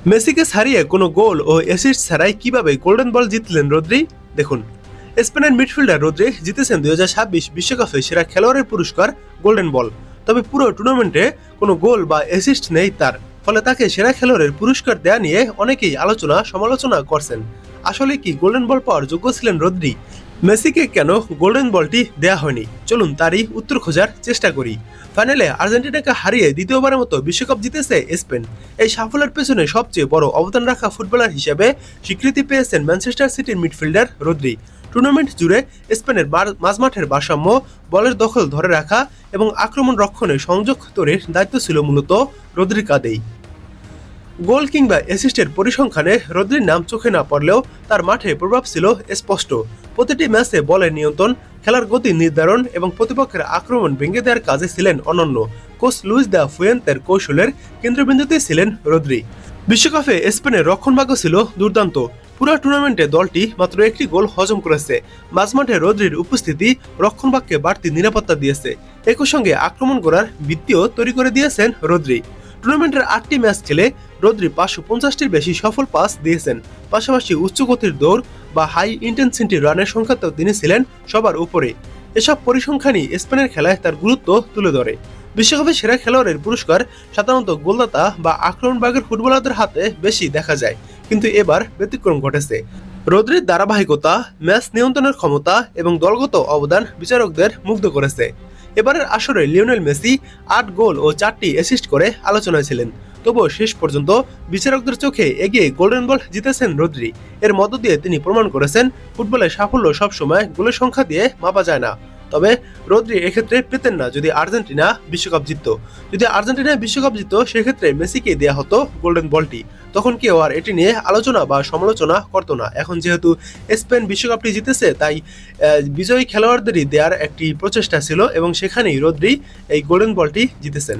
মেসিকে ছাড়িয়ে কোনো গোল ও অ্যাসিস্ট ছাড়াই কিভাবে গোল্ডেন বল জিতলেন রদ্রি? দেখুন, স্পেনের মিডফিল্ডার রদ্রি জিতেছেন 2026 বিশ্বকাপে সেরা খেলোয়াড়ের পুরস্কার গোল্ডেন বল। তবে পুরো টুর্নামেন্টে কোনো গোল বা অ্যাসিস্ট নেই তার, ফলে তাকে সেরা খেলোয়াড়ের পুরস্কার দেয়া নিয়ে অনেকেই আলোচনা সমালোচনা করছেন। আসলে কি গোল্ডেন বল পাওয়ার যোগ্য ছিলেন রদ্রি? মেসিকে কেন গোল্ডেন বলটি দেয়া হয়নি, চলুন তারই উত্তর খোঁজার চেষ্টা করি। ফাইনালে আর্জেন্টিনাকে হারিয়ে দ্বিতীয়বারের মতো বিশ্বকাপ জিতেছে স্পেন। এই সাফল্যের পেছনে সবচেয়ে বড় অবদান রাখা ফুটবলার হিসেবে স্বীকৃতি পেয়েছেন ম্যানচেস্টার সিটির মিডফিল্ডার রদ্রি। টুর্নামেন্ট জুড়ে স্পেনের মাঝমাঠের ভারসাম্য, বলের দখল ধরে রাখা এবং আক্রমণ রক্ষণে সংযোগ তৈরির দায়িত্ব ছিল মূলত রদ্রির কাঁধেই। গোল কিংবা অ্যাসিস্টের পরিসংখ্যানে রদ্রির নাম চোখে না পড়লেও তার মাঠে প্রভাব ছিল স্পষ্ট। প্রতিটি ম্যাচে বলের নিয়ন্ত্রণ, খেলার গতি নির্ধারণ এবং প্রতিপক্ষের আক্রমণ ভেঙে দেওয়ার কাজে ছিলেন অনন্য। কোচ লুইস দা ফুয়েন্তের কৌশলের কেন্দ্রবিন্দুতে ছিলেন রদ্রি। বিশ্বকাপে স্পেনের রক্ষণভাগ্য ছিল দুর্দান্ত। পুরো টুর্নামেন্টে দলটি মাত্র একটি গোল হজম করেছে। মাঝমাঠে রদ্রির উপস্থিতি রক্ষণভাগকে বাড়তি নিরাপত্তা দিয়েছে। একই সঙ্গে আক্রমণ করার ভিত্তিও তৈরি করে দিয়েছেন রদ্রি। টুর্নামেন্টের 8টি ম্যাচ খেলে রদ্রি 550টির বেশি সফল পাস দিয়েছেন। পাশাপাশি উচ্চ গতির দৌড় বা হাই ইন্টেন্সিটি রানের সংখ্যাতেও তিনি ছিলেন সবার উপরে। এসব পরিসংখ্যানই স্পেনের খেলায় তার গুরুত্ব তুলে ধরে। বিশ্বকাপে সেরা খেলোয়াড়ের পুরস্কার সাধারণত গোলদাতা বা আক্রমণভাগের ফুটবলারদের হাতে বেশি দেখা যায়, কিন্তু এবার ব্যতিক্রম ঘটেছে। রদ্রির ধারাবাহিকতা, ম্যাচ নিয়ন্ত্রণের ক্ষমতা এবং দলগত অবদান বিচারকদের মুগ্ধ করেছে। এবারের আসরে লিওনেল মেসি 8 গোল ও 4টি অ্যাসিস্ট করে আলোচনায় ছিলেন। তবুও শেষ পর্যন্ত বিচারকদের চোখে এগিয়ে গোল্ডেন বল জিতেছেন রদ্রি। এর মধ্য দিয়ে তিনি প্রমাণ করেছেন ফুটবলের সাফল্য সবসময় গোলের সংখ্যা দিয়ে মাপা যায় না। তবে রদ্রি এক্ষেত্রে পেতেন না যদি আর্জেন্টিনা বিশ্বকাপ জিতত। যদি আর্জেন্টিনা বিশ্বকাপ জিতত, সেক্ষেত্রে মেসিকে দেওয়া হতো গোল্ডেন বলটি। তখন কেউ আর এটি নিয়ে আলোচনা বা সমালোচনা করতো না। এখন যেহেতু স্পেন বিশ্বকাপটি জিতেছে, তাই বিজয়ী খেলোয়াড়দেরই দেওয়ার একটি প্রচেষ্টা ছিল এবং সেখানেই রদ্রি এই গোল্ডেন বলটি জিতেছেন।